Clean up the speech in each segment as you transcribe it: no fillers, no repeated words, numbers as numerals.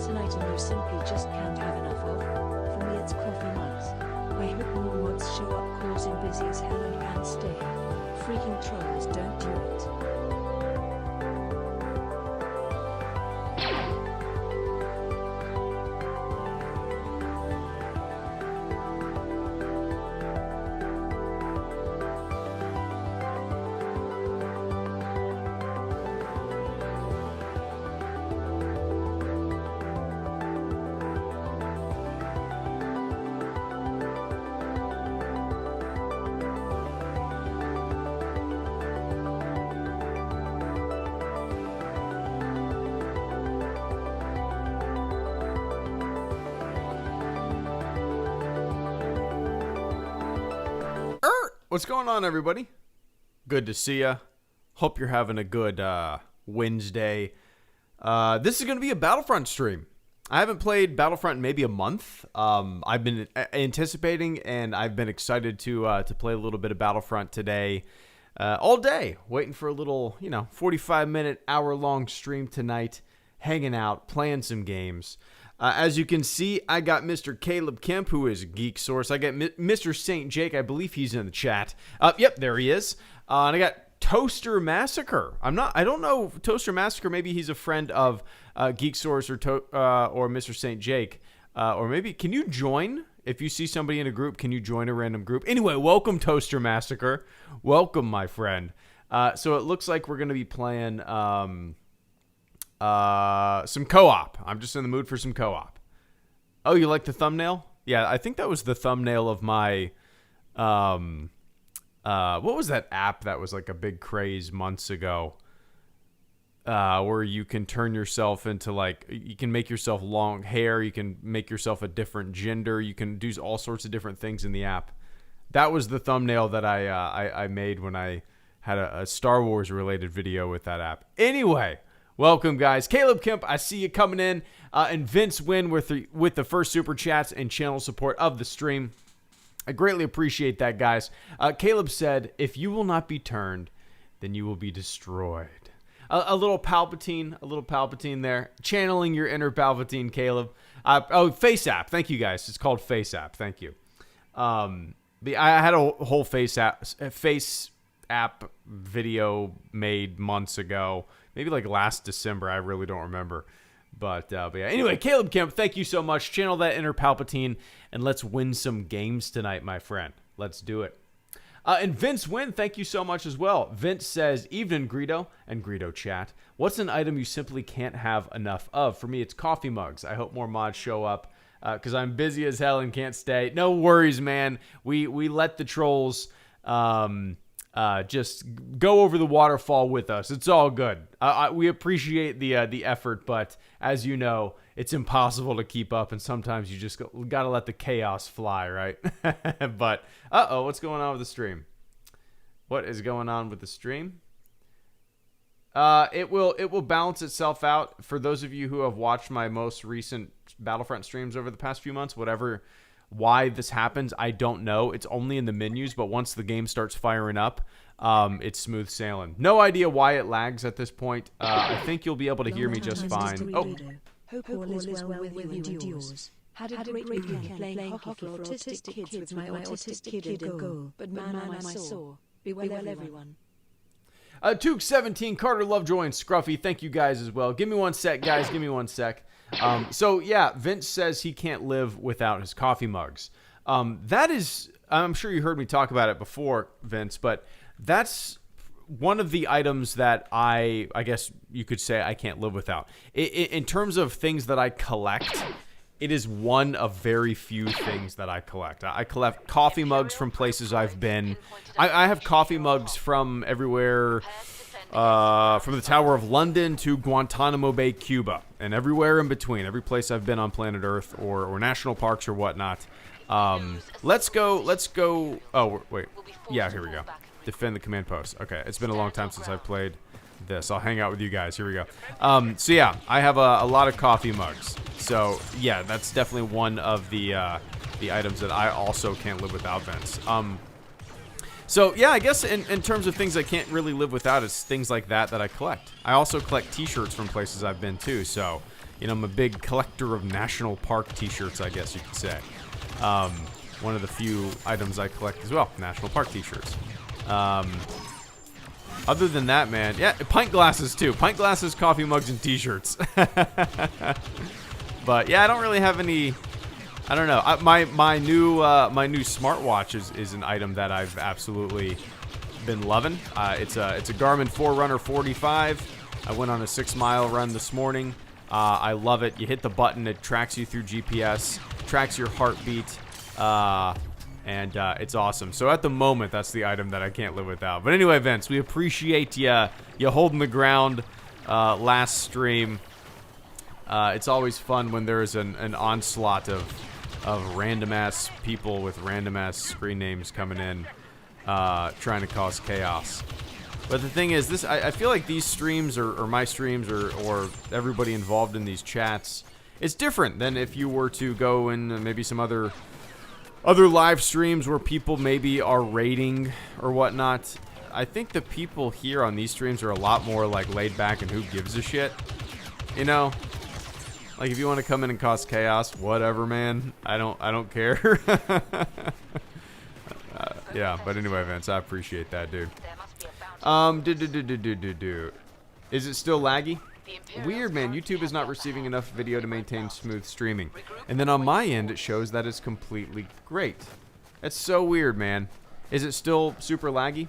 What's an item you simply just can't have enough of? For me it's coffee mugs. I hope more mods show up cause I'm busy as hell and can't stay. Freaking trolls don't do it. What's going on, everybody? Good to see ya. Hope you're having a good Wednesday. This is going to be a Battlefront stream. I haven't played Battlefront in maybe a month. I've been anticipating, and I've been excited to play a little bit of Battlefront today, all day, waiting for a little, 45-minute, hour-long stream tonight, hanging out, playing some games. As you can see, I got Mr. Caleb Kemp, who is Geek Source. I got Mr. St. Jake. I believe he's in the chat. Yep, there he is. And I got Toaster Massacre. I don't know Toaster Massacre. Maybe he's a friend of Geek Source or Mr. St. Jake. Or maybe, can you join? If you see somebody in a group, can you join a random group? Anyway, welcome, Toaster Massacre. Welcome, my friend. So it looks like we're going to be playing some co-op. I'm just in the mood for some co-op. Oh, you like the thumbnail? Yeah, I think that was the thumbnail of my what was that app that was like a big craze months ago, where you can turn yourself into, like, you can make yourself long hair, you can make yourself a different gender, you can do all sorts of different things in the app. That was the thumbnail that I made when I had a Star Wars related video with that app. Anyway, welcome, guys. Caleb Kemp, I see you coming in. And Vince Wynn with the first super chats and channel support of the stream. I greatly appreciate that, guys. Caleb said, if you will not be turned, then you will be destroyed. A little Palpatine there. Channeling your inner Palpatine, Caleb. Face app. Thank you, guys. It's called Face app. Thank you. I had a whole Face app video made months ago. Maybe like last December. I really don't remember. But yeah. Anyway, Caleb Kemp, thank you so much. Channel that inner Palpatine, and let's win some games tonight, my friend. Let's do it. And Vince Wynn, thank you so much as well. Vince says, evening, Greedo, and Greedo chat. What's an item you simply can't have enough of? For me, it's coffee mugs. I hope more mods show up, because I'm busy as hell and can't stay. No worries, man. We let the trolls just go over the waterfall with us. It's all good. We appreciate the effort, but as you know, it's impossible to keep up, and sometimes you just got to let the chaos fly, right? But, what's going on with the stream? What is going on with the stream? It will balance itself out. For those of you who have watched my most recent Battlefront streams over the past few months, why this happens, I don't know. It's only in the menus, but once the game starts firing up, it's smooth sailing. No idea why it lags at this point. I think you'll be able to hear me just fine. Oh, hope all is well with you and yours. Had a great weekend playing hockey for autistic kids with my autistic kid in goal. But man, am I sore. Be well, everyone. Tuke17, Carter Lovejoy, and Scruffy, thank you guys as well. Give me one sec, guys. Give me one sec. So yeah, Vince says he can't live without his coffee mugs. That is, I'm sure you heard me talk about it before, Vince, but that's one of the items that I guess you could say I can't live without. In terms of things that I collect, it is one of very few things that I collect. I collect coffee mugs from places I've been. I have coffee mugs from everywhere, from the Tower of London to Guantanamo Bay, Cuba, and everywhere in between. Every place I've been on planet Earth or national parks or whatnot. Let's go. Oh, wait. Yeah, here we go. Defend the command post. Okay, it's been a long time since I've played this. I'll hang out with you guys. Here we go. So yeah, I have a lot of coffee mugs. So yeah, that's definitely one of the items that I also can't live without, Vince. So yeah, I guess in terms of things I can't really live without, it's things like that I collect. I also collect t-shirts from places I've been to. So You know, I'm a big collector of national park t-shirts, I guess you could say. One of the few items I collect as well, national park t-shirts. Other than that, man, yeah, pint glasses too. Pint glasses, coffee mugs, and t-shirts. But yeah, I don't really have any. I don't know. My new smartwatch is an item that I've absolutely been loving. It's a Garmin Forerunner 45. I went on a 6-mile run this morning. I love it. You hit the button, it tracks you through GPS, tracks your heartbeat, and it's awesome. So at the moment, that's the item that I can't live without. But anyway, Vince, we appreciate you holding the ground last stream. It's always fun when there's an onslaught of random-ass people with random-ass screen names coming in, trying to cause chaos. But the thing is, I feel like these streams, or my streams, or everybody involved in these chats, it's different than if you were to go in maybe some other live streams where people maybe are raiding or whatnot. I think the people here on these streams are a lot more like laid back and who gives a shit, you know? Like, if you want to come in and cause chaos, whatever, man. I don't care. Yeah, but anyway, Vince, I appreciate that, dude. Is it still laggy? Weird, man. YouTube is not receiving enough video to maintain smooth streaming. And then on my end, it shows that it's completely great. That's so weird, man. Is it still super laggy?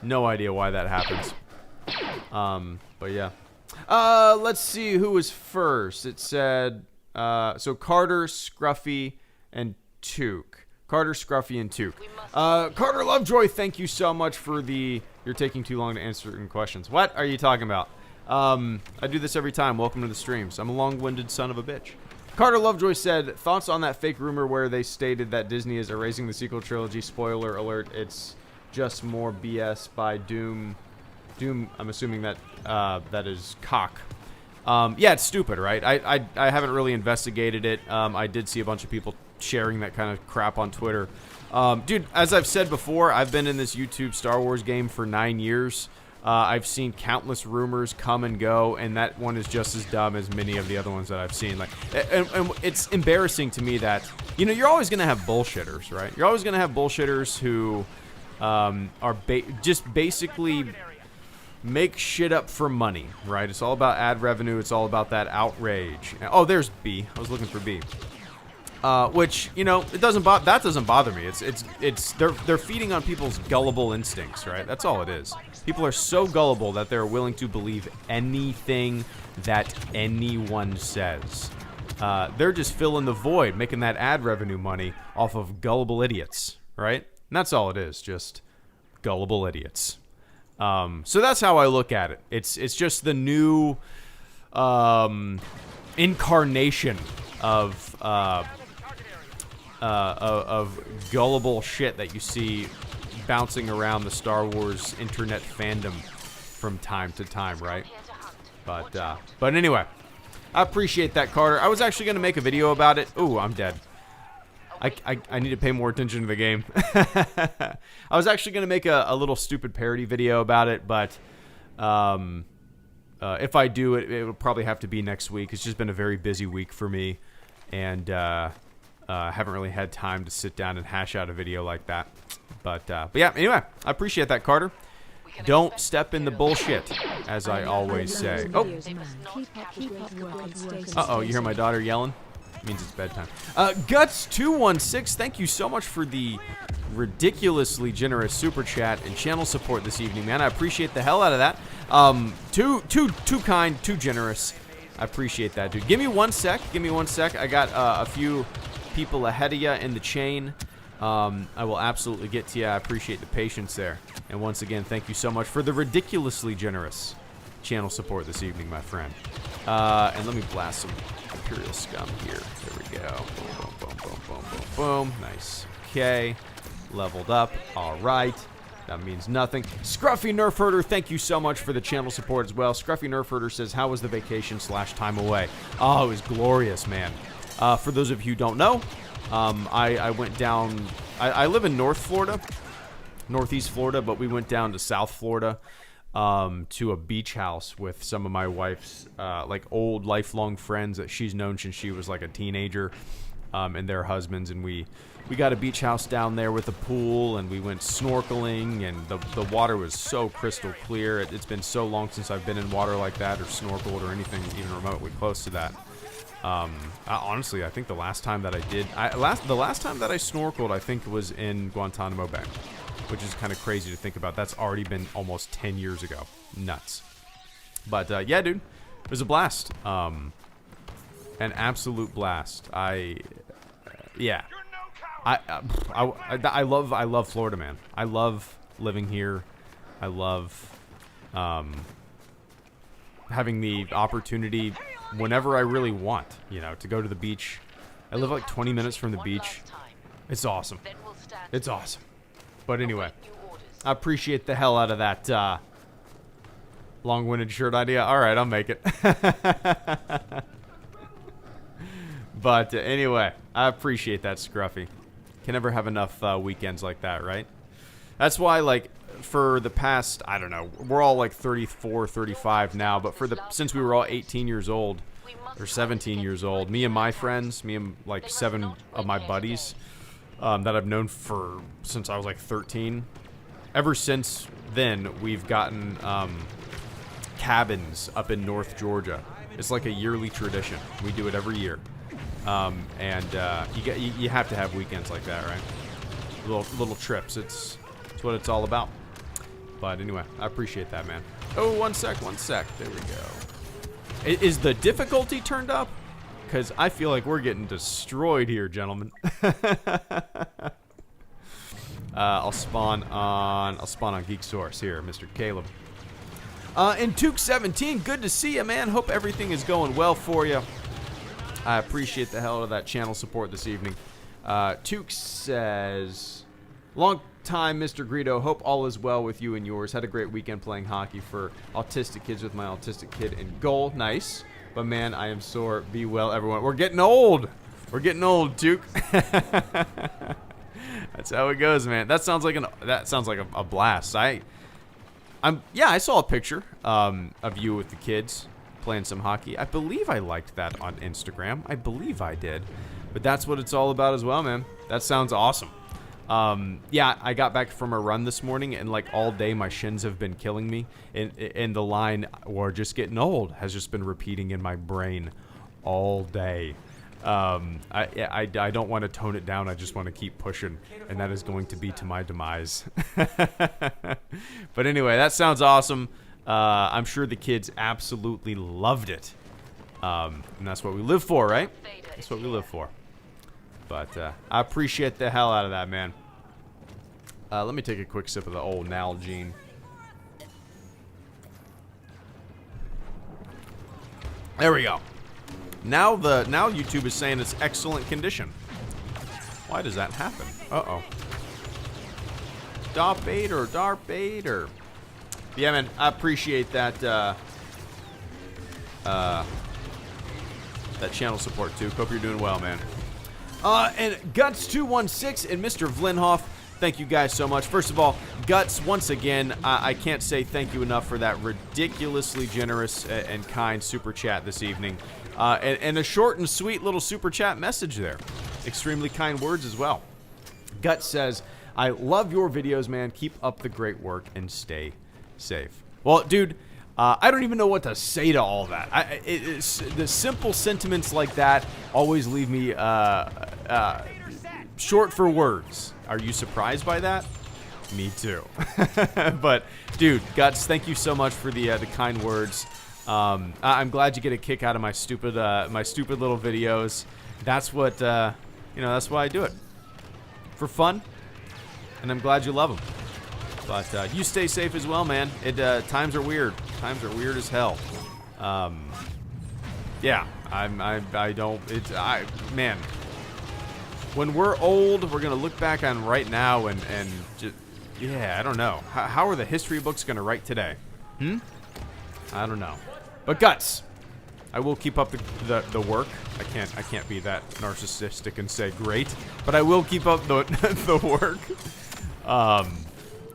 No idea why that happens. But yeah. Let's see who was first. It said, so Carter, Scruffy, and Took. Carter, Scruffy, and Took. Carter Lovejoy, thank you so much for you're taking too long to answer certain questions. What are you talking about? I do this every time. Welcome to the streams. I'm a long-winded son of a bitch. Carter Lovejoy said, thoughts on that fake rumor where they stated that Disney is erasing the sequel trilogy. Spoiler alert, it's just more BS by Doom, I'm assuming that that is cock. Yeah, it's stupid, right? I haven't really investigated it. I did see a bunch of people sharing that kind of crap on Twitter. Dude, as I've said before, I've been in this YouTube Star Wars game for 9 years. I've seen countless rumors come and go, and that one is just as dumb as many of the other ones that I've seen. Like, and it's embarrassing to me that, you know, you're always going to have bullshitters, right? You're always going to have bullshitters who are just basically make shit up for money, right? It's all about ad revenue. It's all about that outrage. Oh, there's B. I was looking for B. Which, you know, that doesn't bother me. They're feeding on people's gullible instincts, right? That's all it is. People are so gullible that they're willing to believe anything that anyone says. They're just filling the void, making that ad revenue money off of gullible idiots, right? And that's all it is, just gullible idiots. So that's how I look at it. It's just the new incarnation of gullible shit that you see bouncing around the Star Wars internet fandom from time to time, right? But anyway, I appreciate that, Carter. I was actually going to make a video about it. Ooh, I'm dead. I need to pay more attention to the game. I was actually going to make a little stupid parody video about it, but if I do it, it will probably have to be next week. It's just been a very busy week for me, and haven't really had time to sit down and hash out a video like that. But yeah, anyway, I appreciate that, Carter. Don't step in the bullshit, as I always say. Oh. Uh-oh, you hear my daughter yelling? Means it's bedtime. Guts216, thank you so much for the ridiculously generous super chat and channel support this evening, man. I appreciate the hell out of that. Too kind, too generous. I appreciate that, dude. Give me one sec. I got a few people ahead of you in the chain. I will absolutely get to you. I appreciate the patience there. And once again, thank you so much for the ridiculously generous channel support this evening, my friend. And let me blast some Imperial scum here. There we go. Boom, boom, boom, boom, boom, boom. Nice. Okay. Leveled up. All right. That means nothing. Scruffy Nerf Herder, thank you so much for the channel support as well. Scruffy Nerf Herder says, how was the vacation / time away? Oh, it was glorious, man. For those of you who don't know, I went down... I live in North Florida, Northeast Florida, but we went down to South Florida to a beach house with some of my wife's like old lifelong friends that she's known since she was like a teenager, and their husbands, and we got a beach house down there with a pool, and we went snorkeling, and the water was so crystal clear. It's been so long since I've been in water like that or snorkeled or anything even remotely close to that. Honestly, I think the last time that I did, the last time that I snorkeled, I think was in Guantanamo Bay, which is kind of crazy to think about. That's already been almost 10 years ago. Nuts. But yeah, dude, it was a blast. An absolute blast. Yeah. I love Florida, man. I love living here. I love having the opportunity whenever I really want, you know, to go to the beach. I live like 20 minutes from the beach. It's awesome. It's awesome. But anyway, I appreciate the hell out of that long-winded shirt idea. All right, I'll make it. But anyway, I appreciate that, Scruffy. Can never have enough weekends like that, right? That's why, like, for the past, I don't know, we're all like 34, 35 now, but since we were all 18 years old, or 17 years old, me and my friends, me and like 7 of my buddies that I've known since I was like 13, ever since then, we've gotten cabins up in North Georgia. It's like a yearly tradition. We do it every year. And you have to have weekends like that, right? Little trips. It's what it's all about. But anyway, I appreciate that, man. Oh, one sec. There we go. Is the difficulty turned up? Because I feel like we're getting destroyed here, gentlemen. I'll spawn on Geek Source here, Mr. Caleb. And Took17, good to see you, man. Hope everything is going well for you. I appreciate the hell out of that channel support this evening. Took says, long time, Mr. Greedo. Hope all is well with you and yours. Had a great weekend playing hockey for autistic kids with my autistic kid in goal. Nice. But man, I am sore. Be well, everyone. We're getting old. We're getting old, Took. That's how it goes, man. That sounds like a blast. I saw a picture of you with the kids playing some hockey. I believe I liked that on Instagram. I believe I did. But that's what it's all about as well, man. That sounds awesome. Yeah, I got back from a run this morning, and like all day my shins have been killing me. And the line, "We're just getting old," has just been repeating in my brain all day. I don't want to tone it down. I just want to keep pushing, and that is going to be to my demise. But anyway, that sounds awesome. I'm sure the kids absolutely loved it. And that's what we live for, right? That's what we live for. But I appreciate the hell out of that, man. Let me take a quick sip of the old Nalgene. There we go. Now YouTube is saying it's excellent condition. Why does that happen? Uh-oh. Darth Vader. Yeah, man, I appreciate that that channel support too. Hope you're doing well, man. And Guts216 and Mr. Vlinhoff, thank you guys so much. First of all, Guts, once again, I can't say thank you enough for that ridiculously generous and kind super chat this evening. And a short and sweet little super chat message there. Extremely kind words as well. Guts says, I love your videos, man. Keep up the great work and stay safe. Well, dude, I don't even know what to say to all that. The simple sentiments like that always leave me short for words. Are you surprised by that? Me too. But, dude, Guts, thank you so much for the kind words. I'm glad you get a kick out of my stupid little videos. That's what that's why I do it, for fun. And I'm glad you love them. But you stay safe as well, man. Times are weird. Times are weird as hell. Yeah, man. When we're old, we're gonna look back on right now and just, yeah, I don't know. How are the history books gonna write today? I don't know. But Guts, I will keep up the work. I can't be that narcissistic and say great, but I will keep up the work.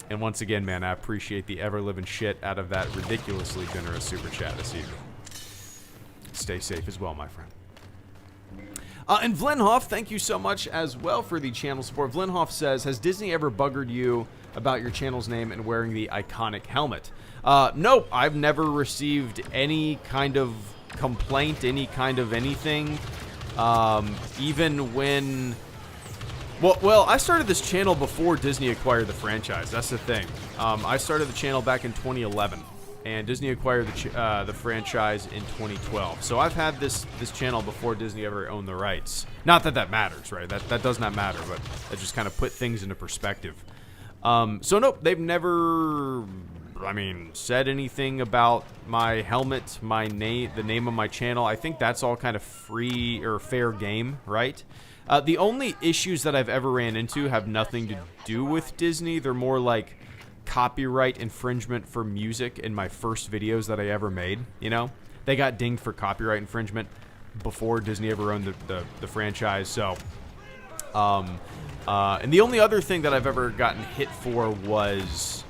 And once again, man, I appreciate the ever-living shit out of that ridiculously generous super chat this evening. Stay safe as well, my friend. And Vlinhoff, thank you so much as well for the channel support. Vlinhoff says, has Disney ever buggered you about your channel's name and wearing the iconic helmet? Nope, I've never received any kind of complaint, any kind of anything. Even when... Well, I started this channel before Disney acquired the franchise. That's the thing. I started the channel back in 2011. And Disney acquired the franchise in 2012. So I've had this channel before Disney ever owned the rights. Not that that matters, right? That does not matter, but that just kind of put things into perspective. So nope, they've never, said anything about my helmet, my name, the name of my channel. I think that's all kind of free or fair game, right? The only issues that I've ever ran into have nothing to do with Disney. They're more like copyright infringement for music in my first videos that I ever made, you know? They got dinged for copyright infringement before Disney ever owned the franchise, so... and the only other thing that I've ever gotten hit for was...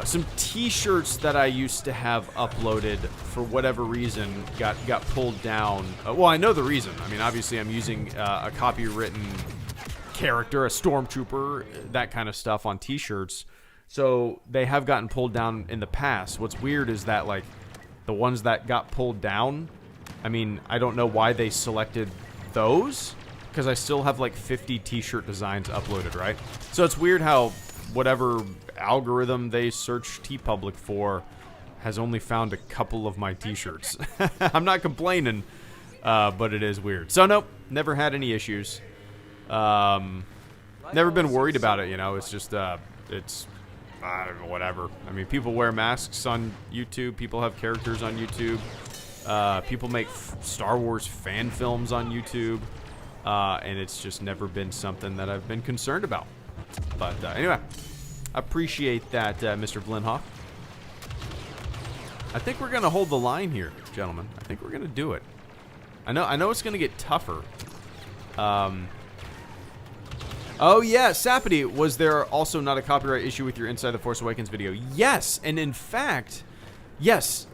some t-shirts that I used to have uploaded, for whatever reason, got pulled down. Well, I know the reason. I mean, obviously I'm using a copywritten character, a stormtrooper, that kind of stuff on t-shirts. So they have gotten pulled down in the past. What's weird is that, like, the ones that got pulled down, I mean, I don't know why they selected those, because I still have like 50 t-shirt designs uploaded, right? So it's weird how whatever algorithm they search TeePublic for has only found a couple of my t-shirts. I'm not complaining, but it is weird. So nope, never had any issues. Never been worried about it, you know. It's just, it's, I don't know, whatever. I mean, people wear masks on YouTube. People have characters on YouTube. People make Star Wars fan films on YouTube. And it's just never been something that I've been concerned about. But anyway, appreciate that, Mr. Vlinhoff. I think we're going to hold the line here, gentlemen. I think we're going to do it. I know it's going to get tougher. Oh yeah, Sapity, was there also not a copyright issue with your Inside the Force Awakens video? Yes, and in fact, yes,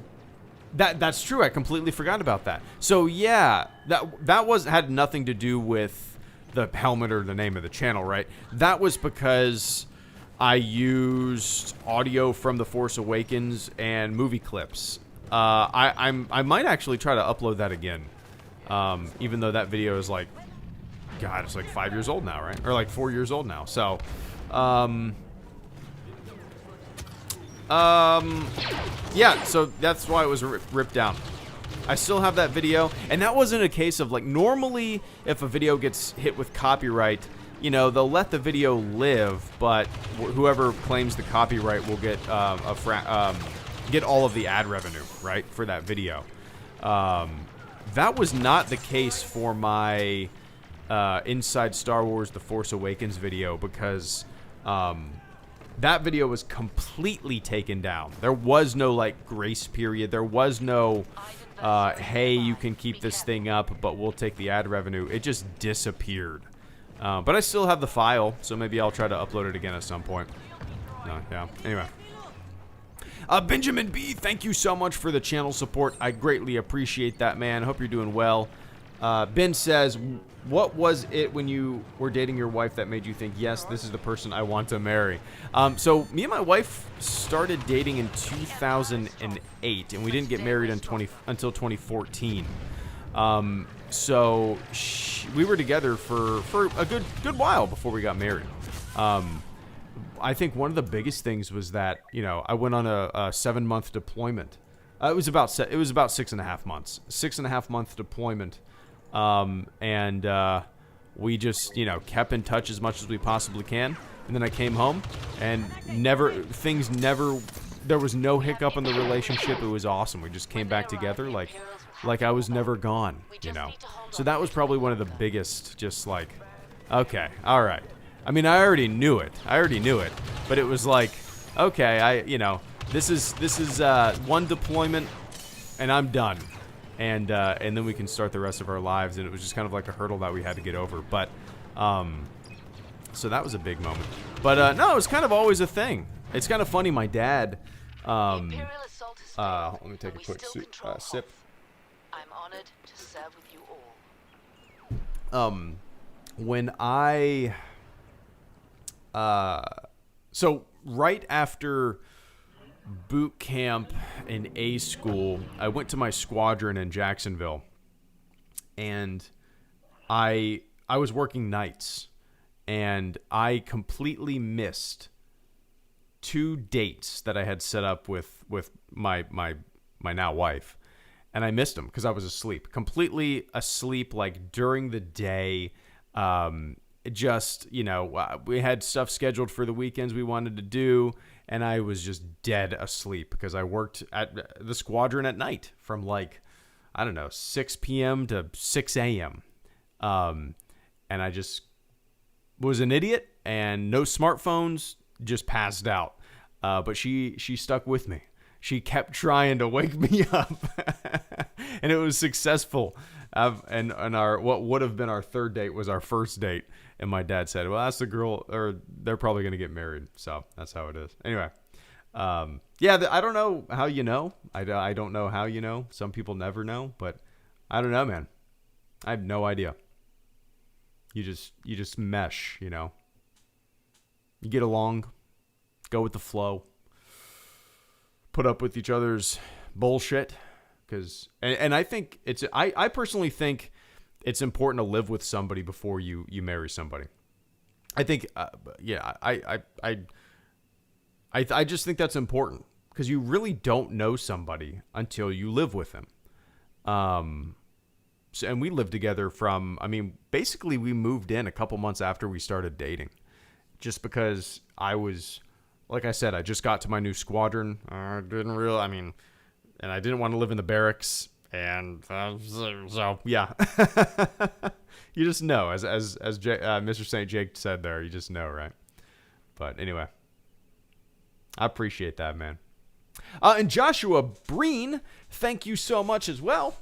that's true. I completely forgot about that. So yeah, that had nothing to do with the helmet or the name of the channel, right? That was because I used audio from the Force Awakens and movie clips. I might actually try to upload that again, even though that video is like, God, it's like 5 years old now, right? Or like 4 years old now. So, yeah, so that's why it was ripped down. I still have that video, and that wasn't a case of, like, normally if a video gets hit with copyright, you know, they'll let the video live, but whoever claims the copyright will get get all of the ad revenue, right, for that video. That was not the case for my Inside Star Wars The Force Awakens video, because that video was completely taken down. There was no, like, grace period. There was no, hey, you can keep this thing up, but we'll take the ad revenue. It just disappeared. But I still have the file, so maybe I'll try to upload it again at some point. No, yeah. Anyway. Benjamin B., thank you so much for the channel support. I greatly appreciate that, man. Hope you're doing well. Ben says, what was it when you were dating your wife that made you think, yes, this is the person I want to marry? So me and my wife started dating in 2008, and we didn't get married until 2014. So we were together for a good while before we got married. I think one of the biggest things was that, you know, I went on a 7-month deployment. It was about 6.5 months. 6.5 month deployment. And we just, you know, kept in touch as much as we possibly can. And then I came home, and there was no hiccup in the relationship. It was awesome. We just came back together like I was never gone, you know. So that was probably one of the biggest, just like, okay, all right. I mean, I already knew it, but it was like, okay, this is one deployment, and I'm done. And then we can start the rest of our lives, and it was just kind of like a hurdle that we had to get over. But So that was a big moment. But no, it was kind of always a thing. It's kind of funny. My dad. Let me take a quick sip. I'm honored to serve with you all. When I so right after boot camp in A school, I went to my squadron in Jacksonville, and I was working nights, and I completely missed 2 dates that I had set up with my now wife, and I missed them because I was asleep, completely asleep, like during the day. Just, we had stuff scheduled for the weekends we wanted to do, and I was just dead asleep because I worked at the squadron at night from 6 p.m. to 6 a.m. And I just was an idiot and no smartphones, just passed out. But she stuck with me. She kept trying to wake me up, and it was successful. And our what would have been our 3rd date was our 1st date, and my dad said, "Well, that's the girl, or they're probably going to get married." So that's how it is. Anyway, I don't know how you know. I don't know how you know. Some people never know, but I don't know, man. I have no idea. You just mesh, You get along, go with the flow, put up with each other's bullshit. And I think I personally think it's important to live with somebody before you marry somebody. I think, I just think that's important because you really don't know somebody until you live with them. And we lived together basically we moved in a couple months after we started dating, just because like I said, I just got to my new squadron. And I didn't want to live in the barracks, and so yeah, you just know, as Mr. St. Jake said there, you just know, right? But anyway, I appreciate that, man. And Joshua Breen, thank you so much as well.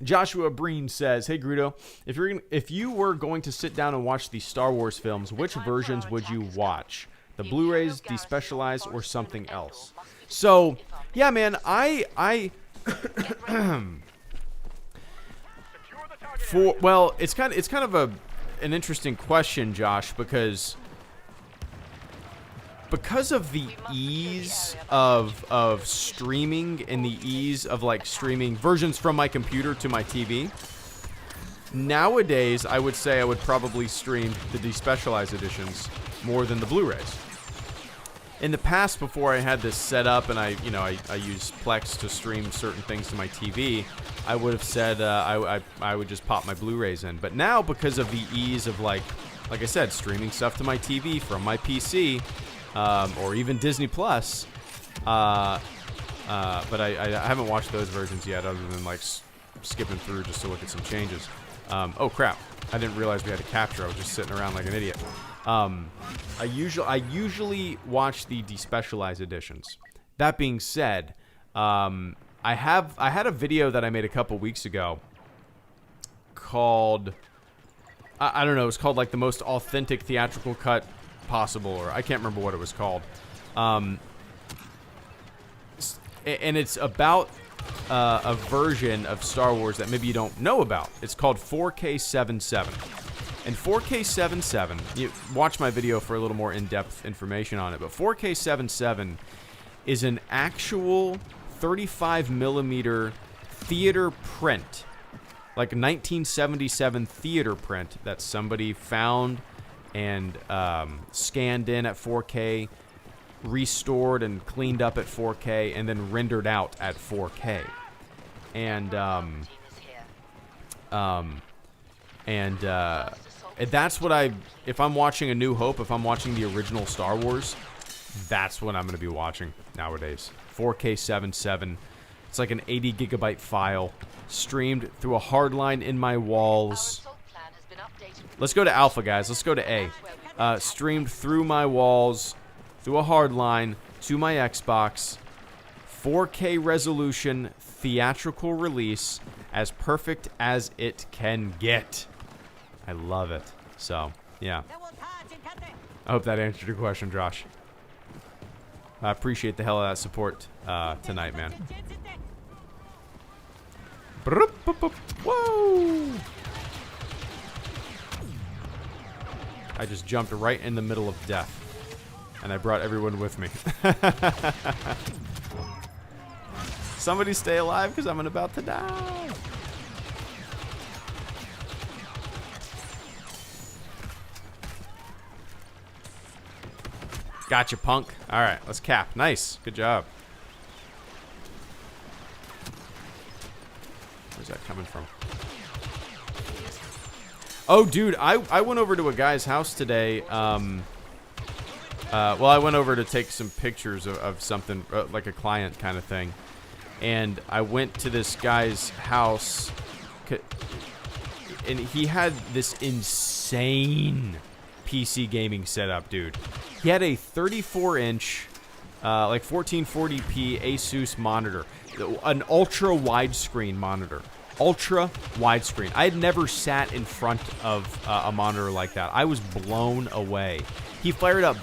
Joshua Breen says, "Hey Greedo, if you were going to sit down and watch the Star Wars films, which versions would you watch? The Blu-rays, despecialized, or something else?" So, yeah, man, it's kind of an interesting question, Josh, because of the ease of streaming and the ease of streaming versions from my computer to my TV. Nowadays, I would say I would probably stream the despecialized editions more than the Blu-rays. In the past, before I had this set up and I used Plex to stream certain things to my TV, I would have said I would just pop my Blu-rays in. But now, because of the ease of like I said, streaming stuff to my TV from my PC, or even Disney Plus, but I haven't watched those versions yet, other than skipping through just to look at some changes. Oh crap! I didn't realize we had a capture. I was just sitting around like an idiot. I usually watch the despecialized editions. That being said, I had a video that I made a couple weeks ago called I don't know, it was called the most authentic theatrical cut possible, or I can't remember what it was called. And it's about a version of Star Wars that maybe you don't know about. It's called 4K77. And 4K77, you watch my video for a little more in-depth information on it, but 4K77 is an actual 35 millimeter theater print, like a 1977 theater print that somebody found and scanned in at 4K, restored and cleaned up at 4K, and then rendered out at 4K. And that's what if I'm watching A New Hope, if I'm watching the original Star Wars, that's what I'm going to be watching nowadays. 4K77. It's like an 80 gigabyte file streamed through a hardline in my walls. Let's go to Alpha, guys. Let's go to A. Streamed through my walls, through a hardline to my Xbox. 4K resolution, theatrical release, as perfect as it can get. I love it. So, yeah. I hope that answered your question, Josh. I appreciate the hell of that support tonight, man. Whoa! I just jumped right in the middle of death. And I brought everyone with me. Somebody stay alive because I'm about to die. Gotcha, punk. All right, let's cap. Nice. Good job. Where's that coming from? Oh, dude, I went over to a guy's house today. Well, I went over to take some pictures of something, like a client kind of thing. And I went to this guy's house, and he had this insane PC gaming setup, dude. He had a 34-inch, like 1440p Asus monitor, an ultra widescreen monitor. Ultra widescreen. I had never sat in front of a monitor like that. I was blown away. He fired up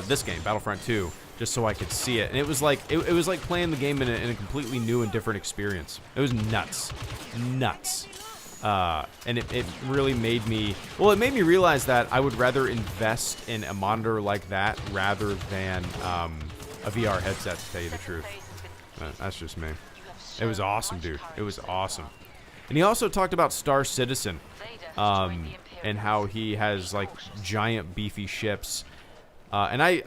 this game, Battlefront 2, just so I could see it, and it was like it was like playing the game in a completely new and different experience. It was nuts, and it really made me. Well, it made me realize that I would rather invest in a monitor like that rather than a VR headset. To tell you the truth, that's just me. It was awesome, dude. It was awesome. And he also talked about Star Citizen, and how he has like giant beefy ships. And I,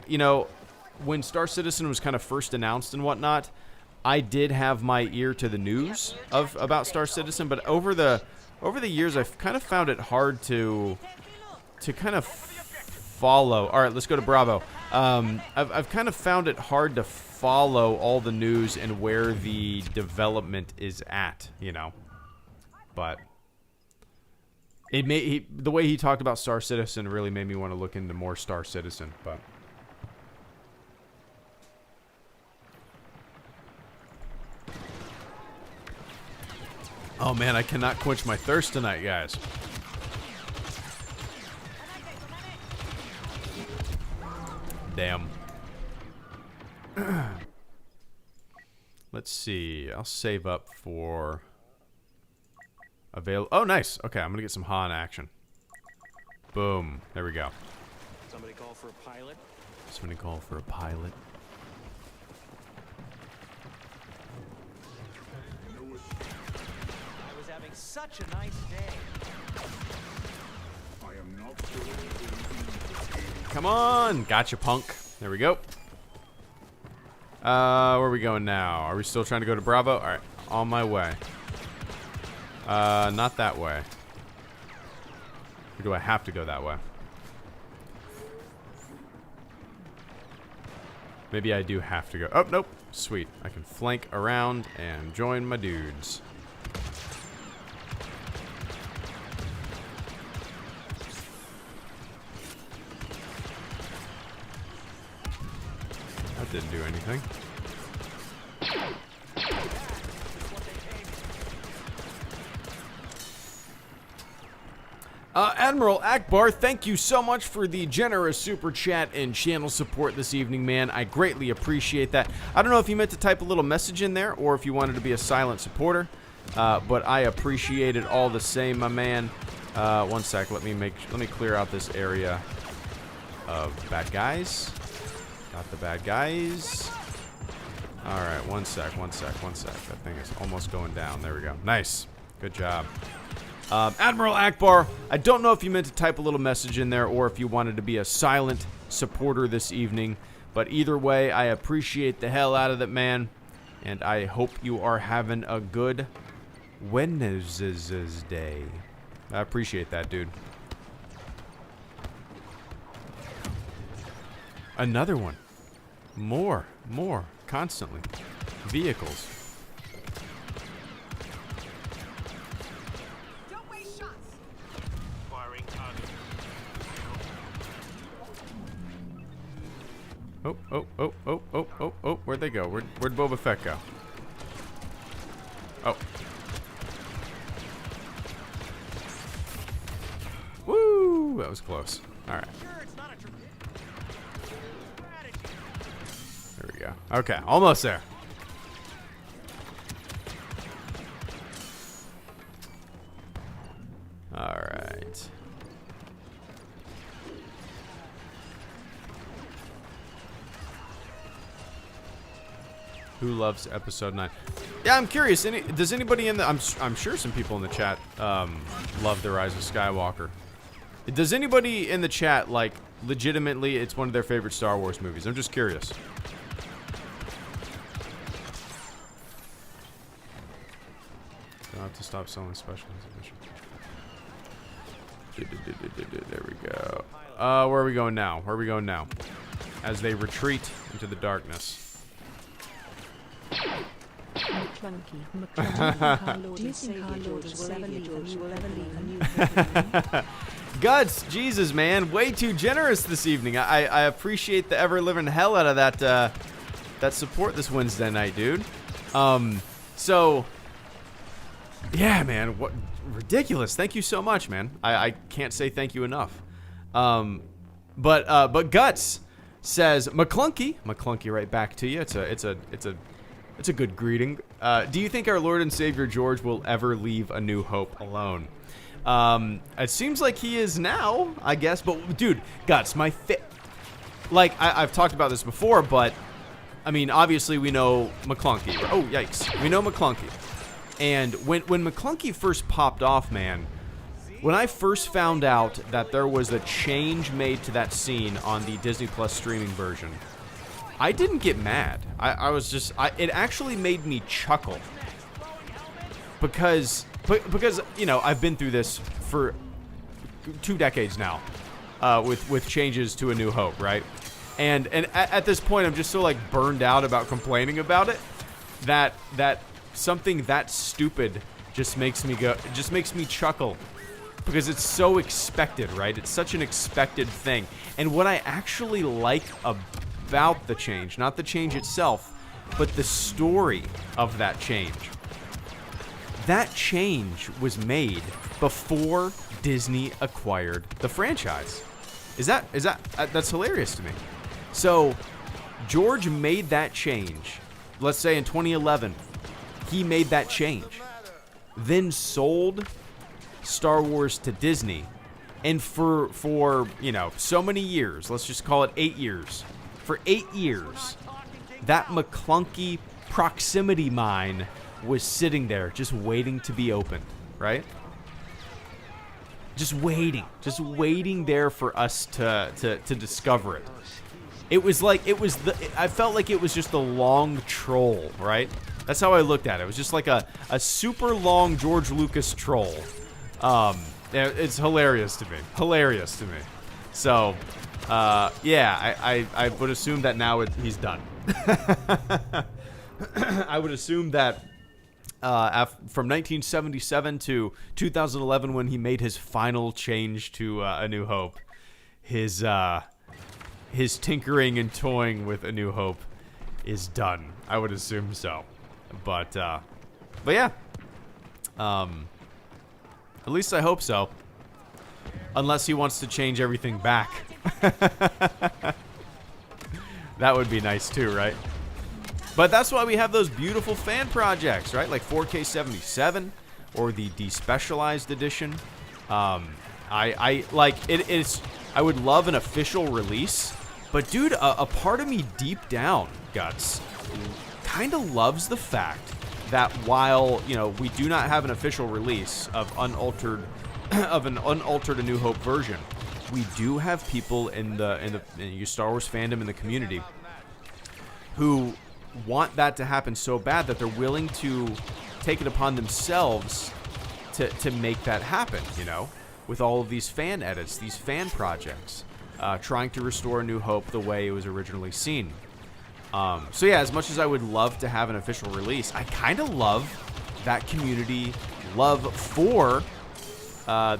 when Star Citizen was kind of first announced and whatnot, I did have my ear to the news about Star Citizen, but over the years, I've kind of found it hard to kind of follow. All right, let's go to Bravo. I've kind of found it hard to follow all the news and where the development is at, But the way he talked about Star Citizen really made me want to look into more Star Citizen. But oh man, I cannot quench my thirst tonight, guys. Damn. Let's see. I'll save up for Oh, nice. Okay, I'm gonna get some Han action. Boom. There we go. Somebody call for a pilot. Somebody call for a pilot. I was having such a nice day. I am not. Come on. Gotcha, punk. There we go. Where are we going now? Are we still trying to go to Bravo? All right. On my way. Not that way. Or do I have to go that way? Maybe I do have to go. Oh, nope. Sweet. I can flank around and join my dudes. That didn't do anything. Admiral Akbar, thank you so much for the generous super chat and channel support this evening, man. I greatly appreciate that. I don't know if you meant to type a little message in there or if you wanted to be a silent supporter, but I appreciate it all the same, my man. One sec, let me clear out this area of bad guys. Got the bad guys. All right, one sec. That thing is almost going down. There we go. Nice. Good job. Admiral Akbar, I don't know if you meant to type a little message in there or if you wanted to be a silent supporter this evening, but either way, I appreciate the hell out of it, man, and I hope you are having a good Wednesday. I appreciate that, dude. Another one. More, constantly. Vehicles. Oh, where'd they go? Where'd Boba Fett go? Oh. Woo! That was close. Alright. Okay, almost there. All right. Who loves episode 9? Yeah, I'm curious. Does anybody in the... I'm sure some people in the chat love The Rise of Skywalker. Does anybody in the chat, like, legitimately, it's one of their favorite Star Wars movies? I'm just curious. I'll have to stop selling special edition. There we go. Where are we going now? Where are we going now? As they retreat into the darkness. McClunky. Do you think our Lord and Savior will ever leave a new hope? Guts, Jesus, man, way too generous this evening. I appreciate the ever-living hell out of that support this Wednesday night, dude. So, yeah, man, what ridiculous. Thank you so much, man. I can't say thank you enough. But Guts says, McClunky right back to you. It's a good greeting. Do you think our Lord and Savior George will ever leave A New Hope alone? It seems like he is now, I guess. But dude, Guts, like I've talked about this before, but I mean, obviously we know McClunky. Oh, yikes! We know McClunky. And when McClunky first popped off, man, when I first found out that there was a change made to that scene on the Disney Plus streaming version, I didn't get mad. I was just, it actually made me chuckle. Because, you know, I've been through this for 2 decades now, with changes to A New Hope, right? And at this point, I'm just so, like, burned out about complaining about it, that something that stupid just makes me chuckle. Because it's so expected, right? It's such an expected thing. And what I actually like about the change, not the change itself, but the story of that change. That change was made before Disney acquired the franchise. That's hilarious to me. So, George made that change. Let's say in 2011, he made that change. Then sold Star Wars to Disney. And for you know, so many years, let's just call it 8 years. For 8 years, that McClunky proximity mine was sitting there just waiting to be opened, right? Just waiting there for us to discover it. It was like, I felt like it was just a long troll, right? That's how I looked at it. It was just like a super long George Lucas troll. It's hilarious to me. So, yeah, I would assume that now he's done. I would assume that from 1977 to 2011, when he made his final change to A New Hope, his tinkering and toying with A New Hope is done. I would assume so. But yeah. At least I hope so. Unless he wants to change everything back. That would be nice too, right? But that's why we have those beautiful fan projects, right? Like 4K77 or the despecialized edition. I like it is. I would love an official release, but dude, a part of me deep down, Guts, kind of loves the fact that while, you know, we do not have an official release of an unaltered A New Hope version, we do have people in the Star Wars fandom in the community who want that to happen so bad that they're willing to take it upon themselves to make that happen, you know, with all of these fan edits, these fan projects, trying to restore A New Hope the way it was originally seen. So yeah, as much as I would love to have an official release, I kind of love that community love for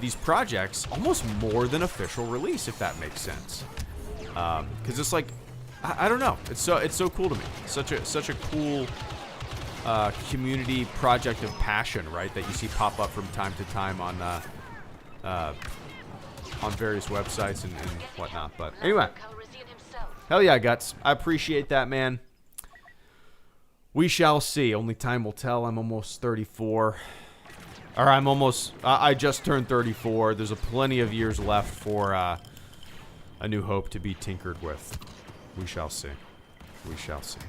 these projects almost more than official release, if that makes sense. Because it's like, I don't know, it's so cool to me. Such a cool community project of passion, right? That you see pop up from time to time on various websites and whatnot. But anyway. Hell yeah, Guts. I appreciate that, man. We shall see. Only time will tell. I'm almost 34. Or I just turned 34. There's plenty of years left for A New Hope to be tinkered with. We shall see. We shall see.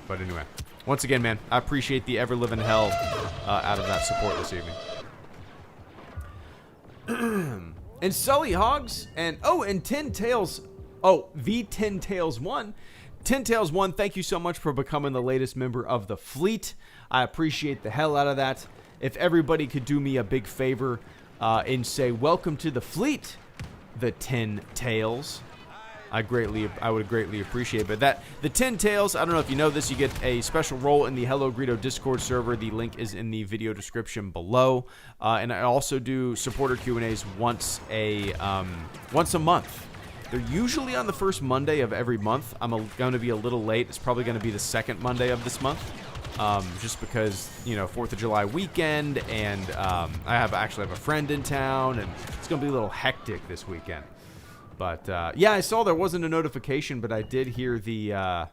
But anyway, once again, man, I appreciate the ever-living hell out of that support this evening. And Sully Hogs, and 10 Tails. Oh, the 10 Tails 1. 10 Tails 1, thank you so much for becoming the latest member of the fleet. I appreciate the hell out of that. If everybody could do me a big favor and say, welcome to the fleet, the 10 Tails. I would greatly appreciate it. But the 10 Tails, I don't know if you know this, you get a special role in the HelloGreedo Discord server. The link is in the video description below. And I also do supporter Q&As once a month. They're usually on the first Monday of every month. I'm going to be a little late. It's probably going to be the second Monday of this month. Just because, 4th of July weekend, and I actually have a friend in town, and it's going to be a little hectic this weekend. But, yeah, I saw there wasn't a notification, but I did hear the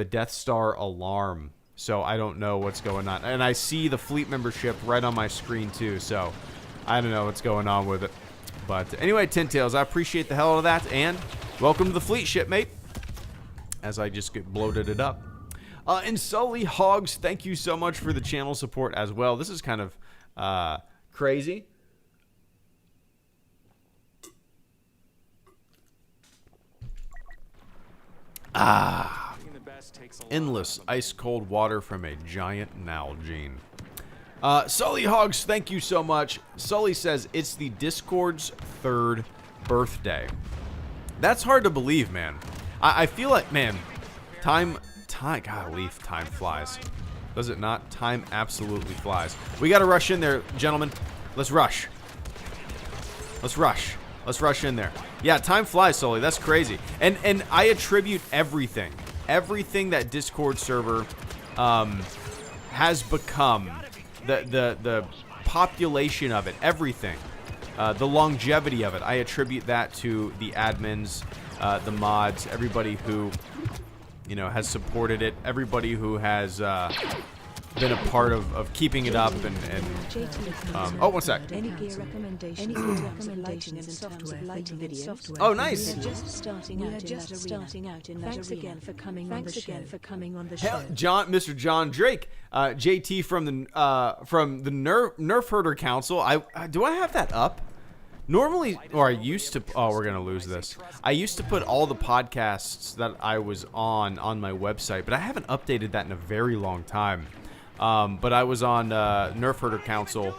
Death Star alarm, so I don't know what's going on. And I see the fleet membership right on my screen, too, so I don't know what's going on with it. But anyway, 10 Tails, I appreciate the hell out of that, and welcome to the fleet, shipmate, as I just bloated it up. And Sully Hogs, thank you so much for the channel support as well. This is kind of crazy. Endless ice-cold water from a giant Nalgene. Sully Hogs, thank you so much. Sully says it's the Discord's 3rd birthday. That's hard to believe, man. I feel like, man, time, golly, time flies. Does it not? Time absolutely flies. We got to rush in there, gentlemen. Let's rush. Let's rush. Let's rush in there. Yeah, time flies, Sully. That's crazy. And I attribute everything that Discord server has become, the population of it, everything, the longevity of it. I attribute that to the admins, the mods, everybody who, has supported it, everybody who has been a part of keeping it up and oh, one sec. Any gear recommendations in lighting and software. Oh, nice. We are just starting out in that arena. Again for coming on the show. Hell, Mr. John Drake, JT from the Nerf Herder Council. Do I have that up? Normally, or I used to. Oh, we're gonna lose this. I used to put all the podcasts that I was on my website, but I haven't updated that in a very long time. But I was on Nerf Herder Council.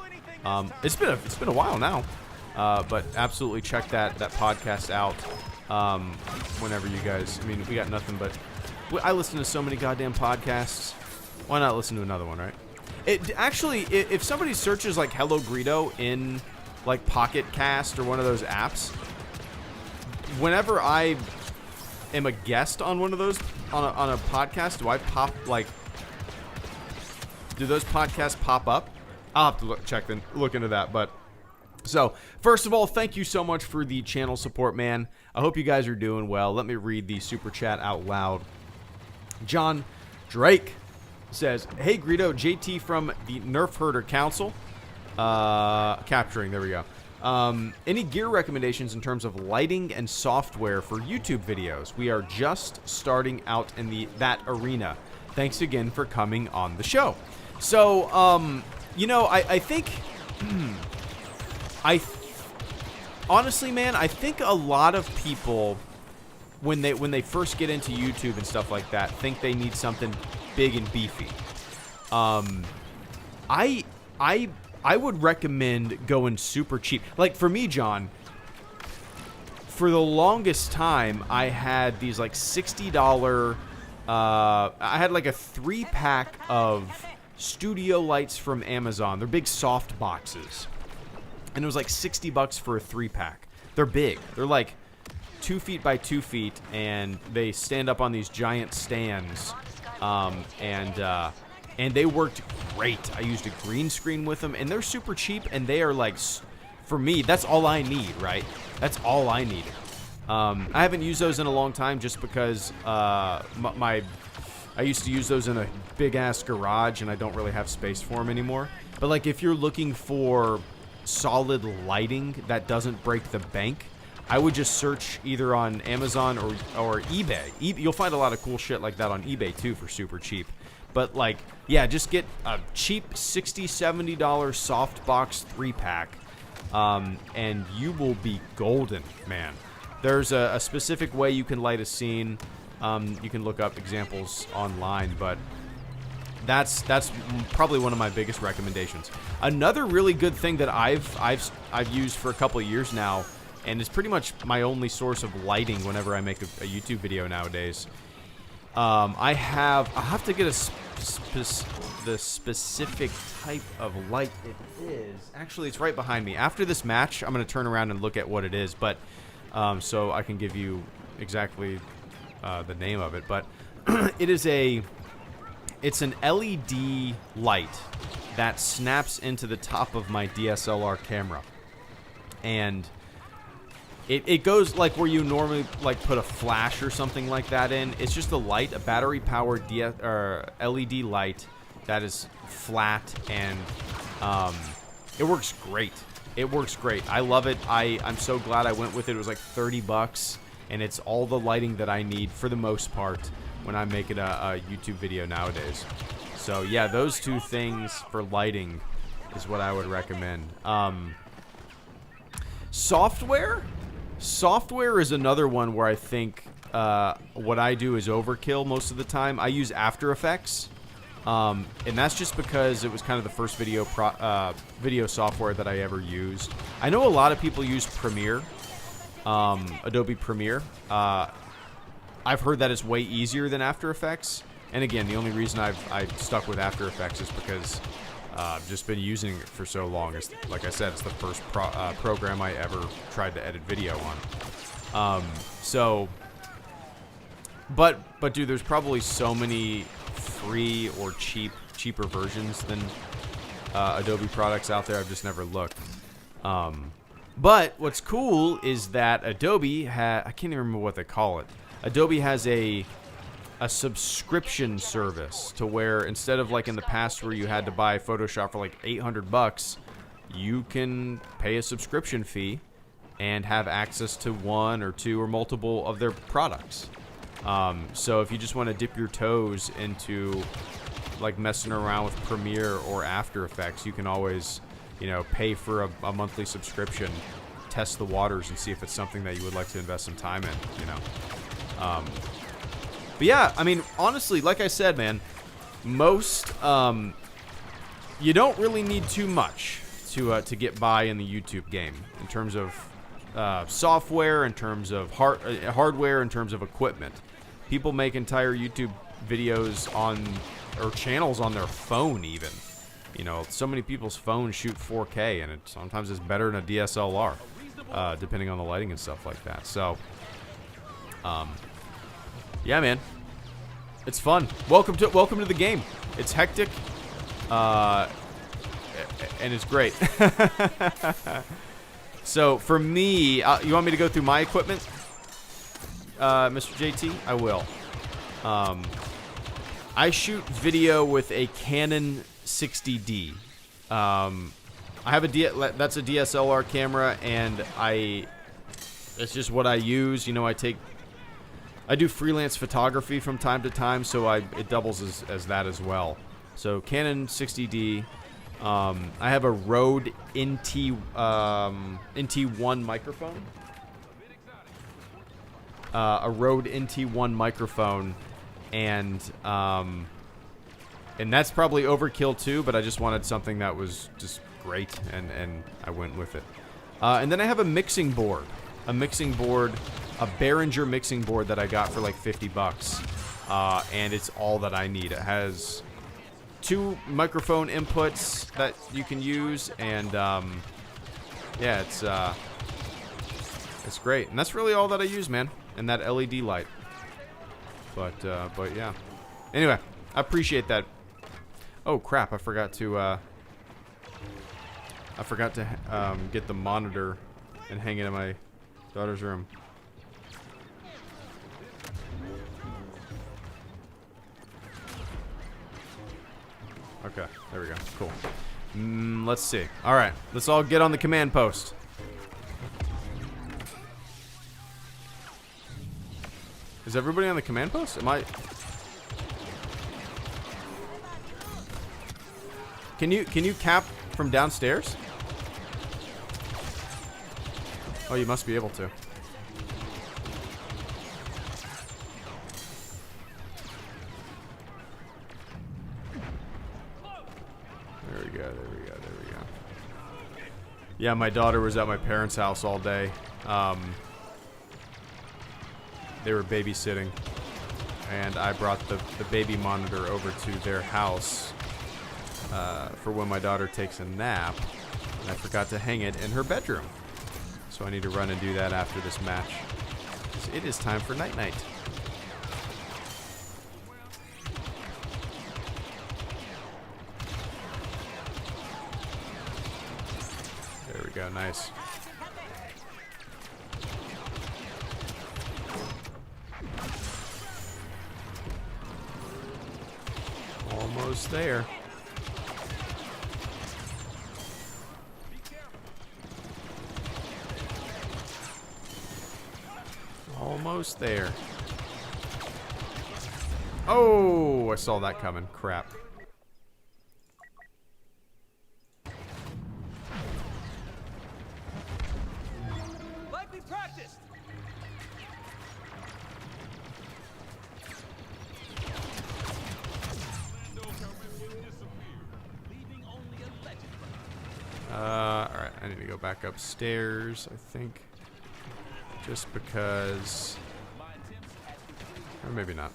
It's been a while now, but absolutely check that podcast out. Whenever you guys, I mean, we got nothing but. I listen to so many goddamn podcasts. Why not listen to another one, right? It actually, if somebody searches like HelloGreedo in like Pocket Cast or one of those apps, whenever I am a guest on one of those on a podcast, do I pop like? Do those podcasts pop up? I'll have to look into that. But so, first of all, thank you so much for the channel support, man. I hope you guys are doing well. Let me read the super chat out loud. John Drake says, "Hey Greedo, JT from the Nerf Herder Council. Capturing, there we go. Any gear recommendations in terms of lighting and software for YouTube videos? We are just starting out in that arena. Thanks again for coming on the show." So, I think, honestly, man, I think a lot of people, when they first get into YouTube and stuff like that, think they need something big and beefy. I would recommend going super cheap. Like for me, John, for the longest time, I had these like $60. I had like a 3-pack of studio lights from Amazon. They're big soft boxes, and it was like $60 for a 3-pack. They're big. They're like 2 feet by 2 feet, and they stand up on these giant stands. And they worked great. I used a green screen with them, and they're super cheap, and they are like, for me, that's all I need, right? That's all I need. I haven't used those in a long time just because my I used to use those in a big ass garage, and I don't really have space for them anymore. But like, if you're looking for solid lighting that doesn't break the bank, I would just search either on Amazon or eBay. You'll find a lot of cool shit like that on eBay too for super cheap. But like, yeah, just get a cheap $60, $70 softbox 3-pack, and you will be golden, man. There's a specific way you can light a scene. You can look up examples online, but that's probably one of my biggest recommendations. Another really good thing that I've used for a couple of years now, and it's pretty much my only source of lighting whenever I make a YouTube video nowadays. I'll have to get the specific type of light it is. Actually, it's right behind me. After this match, I'm going to turn around and look at what it is, but so I can give you exactly the name of it. But it's an LED light that snaps into the top of my DSLR camera, and it goes like where you normally like put a flash or something like that in. It's just a light, a battery-powered LED light that is flat, and it works great. It works great. I love it. I'm so glad I went with it. It was like $30, and it's all the lighting that I need for the most part when I'm making a YouTube video nowadays. So yeah, those two things for lighting is what I would recommend. Software is another one where I think what I do is overkill most of the time. I use After Effects, and that's just because it was kind of the first video software that I ever used. I know a lot of people use Premiere, Adobe Premiere. I've heard that it's way easier than After Effects, and again, the only reason I've stuck with After Effects is because I've just been using it for so long. It's, like I said, it's the first program I ever tried to edit video on. But dude, there's probably so many free or cheaper versions than Adobe products out there. I've just never looked. But what's cool is that Adobe I can't even remember what they call it. Adobe has a subscription service to where instead of like in the past where you had to buy Photoshop for like $800, you can pay a subscription fee and have access to one or two or multiple of their products. So if you just want to dip your toes into like messing around with Premiere or After Effects, you can always, pay for a monthly subscription, test the waters, and see if it's something that you would like to invest some time in, But yeah, I mean, honestly, like I said, man, most, you don't really need too much to get by in the YouTube game in terms of software, in terms of hardware, in terms of equipment. People make entire YouTube videos or channels on their phone even. So many people's phones shoot 4K, and sometimes it's better than a DSLR, depending on the lighting and stuff like that. So, yeah, man, it's fun. Welcome to the game. It's hectic, and it's great. So for me, you want me to go through my equipment, Mr. JT? I will. I shoot video with a Canon 60D. I have that's a DSLR camera, and it's just what I use. I do freelance photography from time to time, so it doubles as that as well. So Canon 60D. I have a Rode NT1 microphone. A Rode NT1 microphone, and that's probably overkill too, but I just wanted something that was just great, and I went with it. And then I have a mixing board, a Behringer mixing board that I got for like $50, and it's all that I need. It has 2 microphone inputs that you can use, and yeah, it's great, and that's really all that I use, man, and that LED light. But yeah. Anyway, I appreciate that. Oh crap! I forgot to get the monitor and hang it in my daughter's room. Okay, there we go. Cool. Let's see. All right, let's all get on the command post. Is everybody on the command post? Am I? Can you cap from downstairs? Oh, you must be able to. There we go, there we go, there we go. Yeah, my daughter was at my parents' house all day. They were babysitting, and I brought the baby monitor over to their house for when my daughter takes a nap, and I forgot to hang it in her bedroom. So I need to run and do that after this match. So it is time for night-night. There we go, nice. Almost there. Almost there. Oh, I saw that coming. Crap. Like we practiced. Alright, I need to go back upstairs, I think. Just because... Or maybe not.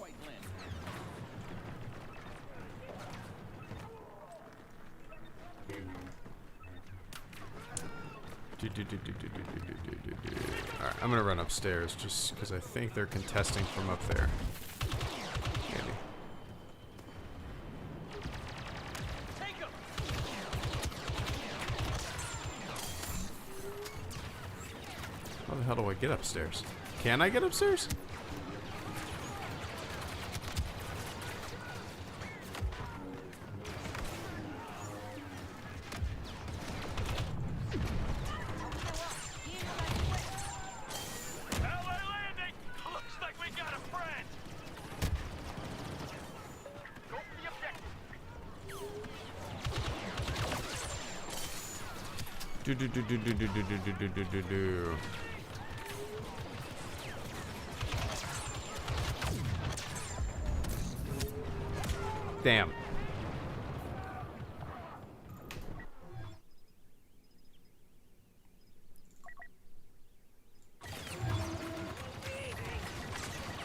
Alright, I'm gonna run upstairs just because I think they're contesting from up there. Maybe. How the hell do I get upstairs? Can I get upstairs? Damn.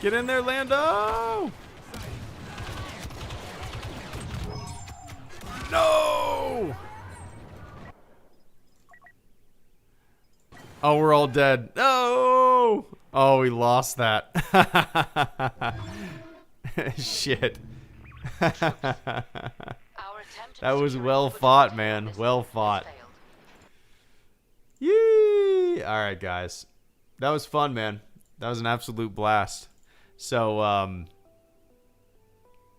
Get in there, Lando! No! Oh, we're all dead. No! Oh, we lost that. Shit. That was well fought, man. Well fought. Yee! Alright, guys. That was fun, man. That was an absolute blast. So,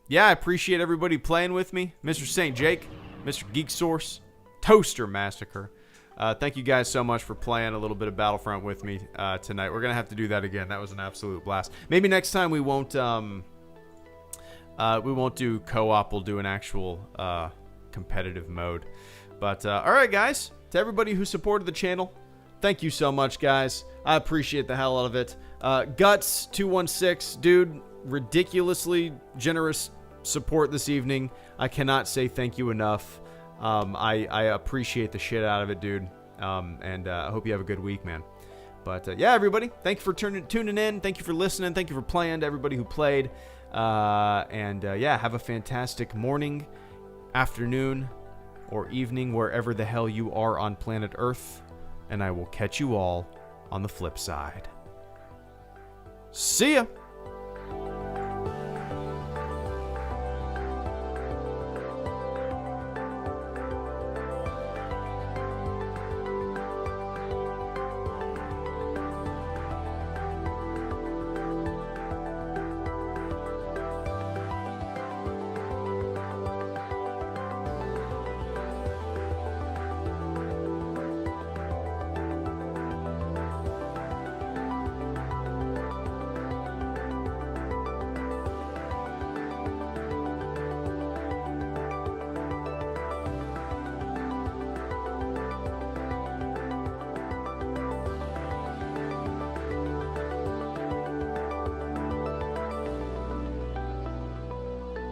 yeah, I appreciate everybody playing with me. Mr. St. Jake, Mr. Geek Source, Toaster Massacre. Thank you guys so much for playing a little bit of Battlefront with me tonight. We're going to have to do that again. That was an absolute blast. Maybe next time we won't do co-op. We'll do an actual competitive mode. But, all right, guys. To everybody who supported the channel, thank you so much, guys. I appreciate the hell out of it. Guts216, dude, ridiculously generous support this evening. I cannot say thank you enough. I appreciate the shit out of it, dude. And I hope you have a good week, man. But, yeah, everybody, thank you for tuning in. Thank you for listening. Thank you for playing, to everybody who played. Yeah, have a fantastic morning, afternoon, or evening, wherever the hell you are on planet Earth. And I will catch you all on the flip side. See ya!